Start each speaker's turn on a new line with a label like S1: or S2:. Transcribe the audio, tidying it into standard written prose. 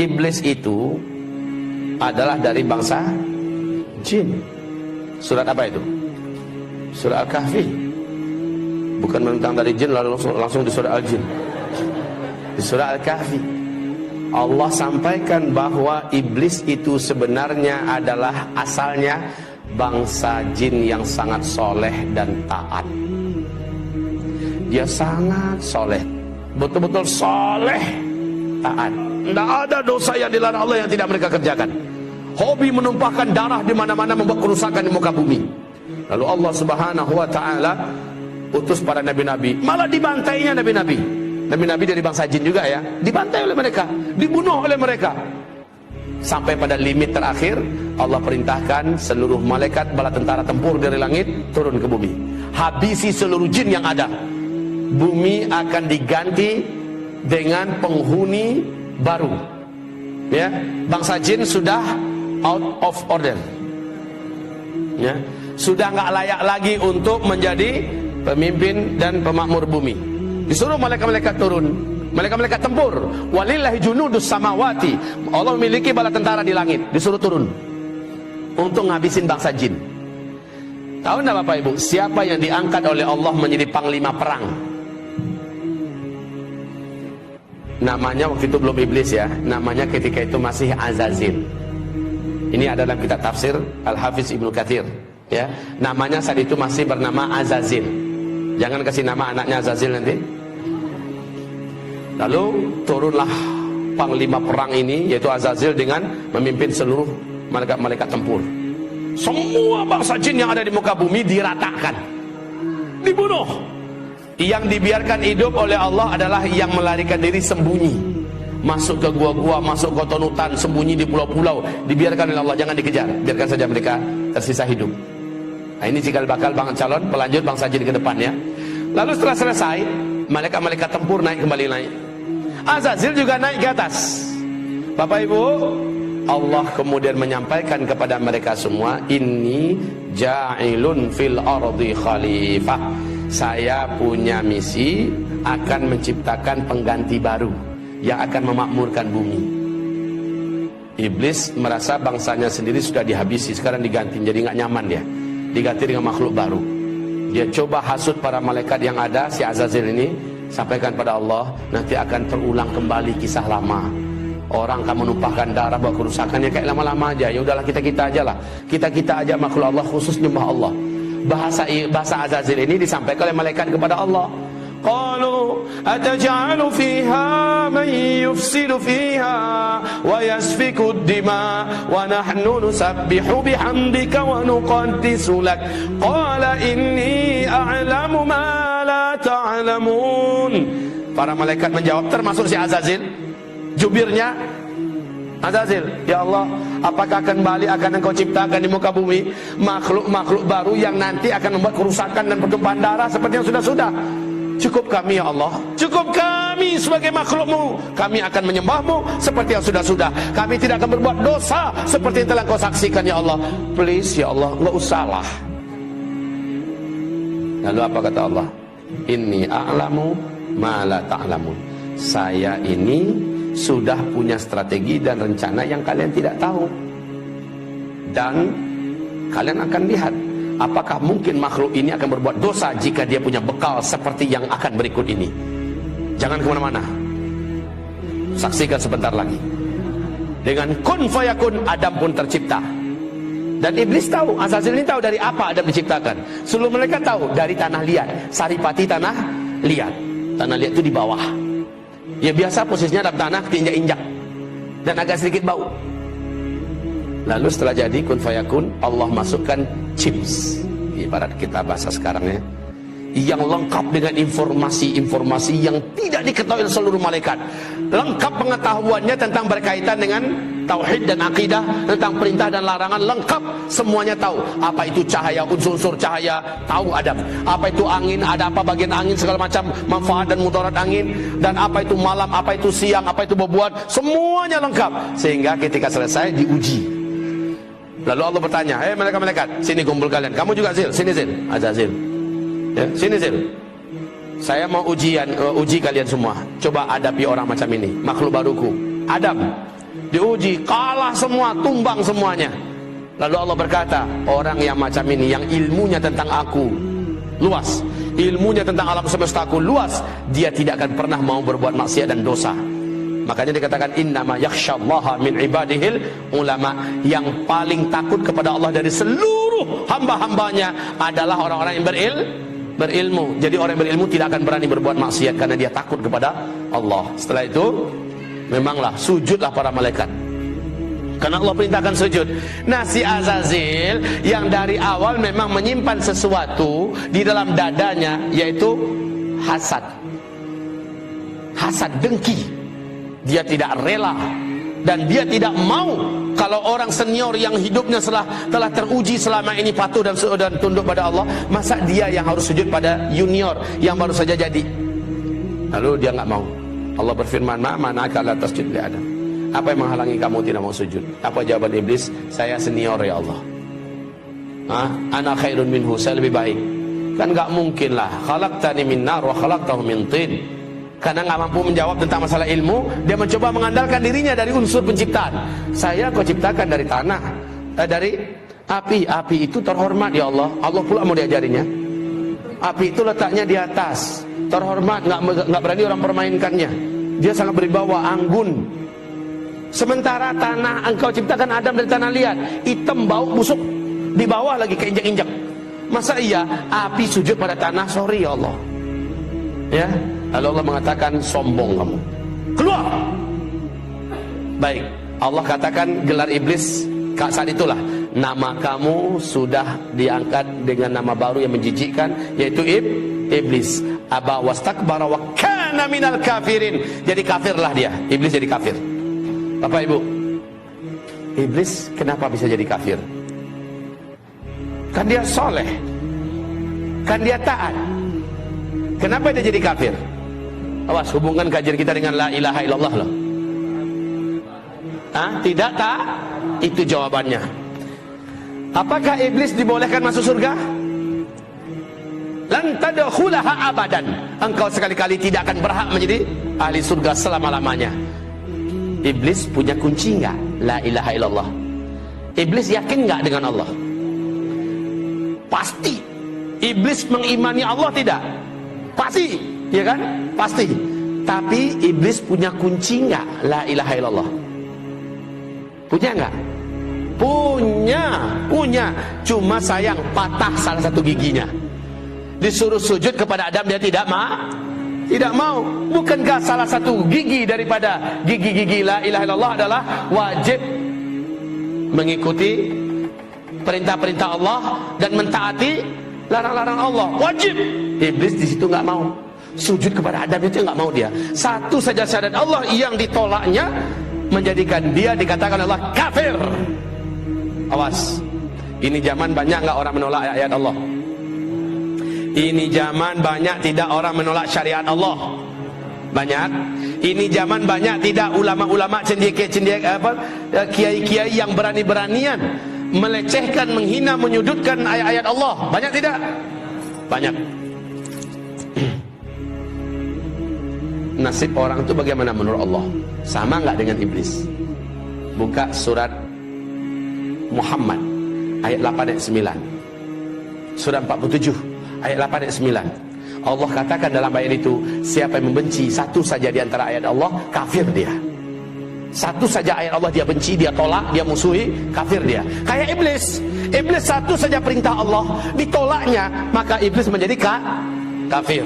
S1: iblis itu adalah dari bangsa jin. Surat apa itu? Surat Al-Kahfi. Bukan mentang dari jin lalu langsung di surat Al-Jin. Di surat Al-Kahfi Allah sampaikan bahwa iblis itu sebenarnya adalah asalnya bangsa jin yang sangat soleh dan taat. Dia sangat soleh, betul-betul soleh, taat. Tidak ada dosa yang dilarang Allah yang tidak mereka kerjakan. Hobi menumpahkan darah di mana-mana, membuat kerusakan di muka bumi. Lalu Allah Subhanahu wa taala utus para nabi-nabi, malah dibantainya nabi-nabi. Nabi-nabi dari bangsa jin juga ya, dibantai oleh mereka, dibunuh oleh mereka. Sampai pada limit terakhir, Allah perintahkan seluruh malaikat bala tentara tempur dari langit turun ke bumi. Habisi seluruh jin yang ada. Bumi akan diganti dengan penghuni baru. Ya, bangsa jin sudah out of order. Ya, sudah nggak layak lagi untuk menjadi pemimpin dan pemakmur bumi. Disuruh malaikat-malaikat turun, malaikat-malaikat tempur. Walillahi junudus samawati. Allah memiliki bala tentara di langit, disuruh turun untuk ngabisin bangsa jin. Tahu enggak Bapak Ibu, siapa yang diangkat oleh Allah menjadi panglima perang? Namanya waktu itu belum iblis ya, namanya ketika itu masih Azazil. Ini adalah kitab tafsir Al-Hafiz Ibnu Katsir ya. Namanya saat itu masih bernama Azazil. Jangan kasih nama anaknya Azazil nanti. Lalu turunlah panglima perang ini, yaitu Azazil, dengan memimpin seluruh malaikat-malaikat tempur. Semua bangsa jin yang ada di muka bumi diratakan, dibunuh. Yang dibiarkan hidup oleh Allah adalah yang melarikan diri sembunyi, masuk ke gua-gua, masuk ke hutan, sembunyi di pulau-pulau. Dibiarkan oleh Allah, jangan dikejar, biarkan saja mereka tersisa hidup. Nah, ini cikal bakal calon pelanjut bangsa jin ke depan ya. Lalu setelah selesai, malaikat-malaikat tempur naik kembali naik. Azazil juga naik ke atas. Bapak Ibu, Allah kemudian menyampaikan kepada mereka semua, inni ja'ilun fil ardi khalifah. Saya punya misi akan menciptakan pengganti baru yang akan memakmurkan bumi. Iblis merasa bangsanya sendiri sudah dihabisi, sekarang diganti, jadi nggak nyaman dia, diganti dengan makhluk baru. Dia coba hasut para malaikat yang ada, si Azazil ini, sampaikan pada Allah, nanti akan terulang kembali kisah lama. Orang akan menumpahkan darah, buat kerusakannya kayak lama-lama aja. Ya udahlah, kita-kita aja lah, kita-kita aja makhluk Allah, khusus nyembah Allah. Bahasa Azazil ini disampaikan oleh malaikat kepada Allah. Qalu ataj'alu fiha man yufsidu fiha wa yasfiku ad-dima wa nahnu nusabbihu bihamdika wa nuqaddisu lak. Qala inni a'lamu ma la ta'lamun. Para malaikat menjawab, termasuk si Azazil, jubirnya Azazil, ya Allah, apakah kembali akan engkau ciptakan di muka bumi makhluk-makhluk baru yang nanti akan membuat kerusakan dan pertumpahan darah seperti yang sudah-sudah? Cukup kami ya Allah, cukup kami sebagai makhlukmu. Kami akan menyembahmu seperti yang sudah-sudah. Kami tidak akan berbuat dosa seperti yang telah kau saksikan ya Allah. Please ya Allah, enggak usahlah. Lalu apa kata Allah? Inni a'lamu ma la ta'lamun. Saya ini sudah punya strategi dan rencana yang kalian tidak tahu. Dan kalian akan lihat apakah mungkin makhluk ini akan berbuat dosa jika dia punya bekal seperti yang akan berikut ini. Jangan kemana-mana, saksikan sebentar lagi. Dengan kun fayakun, Adam pun tercipta. Dan iblis tahu, Azazil ini tahu dari apa Adam diciptakan. Seluruh mereka tahu dari tanah liat, saripati tanah liat. Tanah liat itu di bawah. Ya biasa posisinya dalam tanah, injak-injak dan agak sedikit bau. Lalu setelah jadi kun fayakun, Allah masukkan chips, ibarat kita bahasa sekarang ya, yang lengkap dengan informasi-informasi yang tidak diketahui oleh seluruh malaikat. Lengkap pengetahuannya tentang berkaitan dengan tauhid dan akidah, tentang perintah dan larangan, lengkap semuanya tahu. Apa itu cahaya, unsur-unsur cahaya, tahu Adam. Apa itu angin, ada apa bagian angin, segala macam manfaat dan mudarat angin. Dan apa itu malam, apa itu siang, apa itu bebuat, semuanya lengkap. Sehingga ketika selesai diuji. Lalu Allah bertanya, malaikat-malaikat, sini kumpul kalian. Kamu juga Zil, sini Zil, Azazil. Ya, sini Zil. Saya mau uji kalian semua. Coba hadapi orang macam ini, makhluk baruku. Adam, diuji, kalah semua, tumbang semuanya. Lalu Allah berkata, orang yang macam ini, yang ilmunya tentang aku luas, ilmunya tentang alam semesta aku luas, dia tidak akan pernah mau berbuat maksiat dan dosa. Makanya dikatakan innama yakhsyallaha min ibadihil ulama. Yang paling takut kepada Allah dari seluruh hamba-hambanya adalah orang-orang yang berilmu. Jadi orang yang berilmu tidak akan berani berbuat maksiat karena dia takut kepada Allah. Setelah itu memanglah sujudlah para malaikat, karena Allah perintahkan sujud. Nah, si Azazil yang dari awal memang menyimpan sesuatu di dalam dadanya, yaitu hasad, dengki. Dia tidak rela dan dia tidak mau kalau orang senior yang hidupnya telah teruji selama ini patuh dan tunduk pada Allah, masa dia yang harus sujud pada junior yang baru saja jadi. Lalu dia nggak mau. Allah berfirman, ma mana'aka la tasjud li Adam. Apa yang menghalangi kamu tidak mau sujud? Apa jawaban iblis? Saya senior ya Allah. Ana khairun minhu, saya lebih baik. Kan nggak mungkin lah. Khalaqtani min nar wa khalaqtahu min tin. Karena nggak mampu menjawab tentang masalah ilmu, dia mencoba mengandalkan dirinya dari unsur penciptaan. Saya kau ciptakan dari tanah, dari api. Api itu terhormat ya Allah. Allah pula mau diajarinya. Api itu letaknya di atas, terhormat, nggak berani orang permainkannya. Dia sangat berwibawa, anggun. Sementara tanah, engkau ciptakan Adam dari tanah liat, hitam, bau, busuk, di bawah lagi keinjak-injak. Masa iya api sujud pada tanah? Sorry ya Allah. Ya. Lalu Allah mengatakan, sombong kamu, keluar. Baik, Allah katakan gelar iblis saat itulah, nama kamu sudah diangkat dengan nama baru yang menjijikkan, yaitu iblis. Aba wastakbara wa kana minal kafirin. Jadi kafirlah dia, iblis jadi kafir. Bapak Ibu, iblis kenapa bisa jadi kafir? Kan dia soleh, kan dia taat. Kenapa dia jadi kafir? Awas, hubungkan kajian kita dengan la ilaha illallah loh. Tidak tak? Itu jawabannya. Apakah iblis dibolehkan masuk surga? Lan tadkhulaha abadan. Engkau sekali-kali tidak akan berhak menjadi ahli surga selama-lamanya. Iblis punya kunci enggak? La ilaha illallah. Iblis yakin enggak dengan Allah? Pasti. Iblis mengimani Allah tidak? Pasti, ya kan? Pasti. Tapi iblis punya kunci enggak? La ilaha illallah. Punya enggak? Punya. Cuma sayang patah salah satu giginya. Disuruh sujud kepada Adam, dia tidak mau. Bukankah salah satu gigi daripada gigi-gigi la ilaha illallah adalah wajib mengikuti perintah-perintah Allah dan mentaati larang-larang Allah? Wajib. Iblis di situ nggak mau. Sujud kepada Adam itu nggak mau dia. Satu saja syariat Allah yang ditolaknya menjadikan dia dikatakan Allah kafir. Awas, ini zaman banyak nggak orang menolak ayat Allah. Ini zaman banyak tidak orang menolak syariat Allah. Banyak. Ini zaman banyak tidak ulama-ulama kiai-kiai yang berani-beranian melecehkan, menghina, menyudutkan ayat-ayat Allah. Banyak tidak? Banyak. Nasib orang itu bagaimana menurut Allah? Sama nggak dengan iblis? Buka surat Muhammad ayat 8 ayat 9. Surat 47 ayat 8 ayat 9. Allah katakan dalam ayat itu, siapa yang membenci satu saja di antara ayat Allah, kafir dia. Satu saja ayat Allah dia benci, dia tolak, dia musuhi, kafir dia. Kayak iblis. Iblis satu saja perintah Allah ditolaknya, maka iblis menjadi kafir.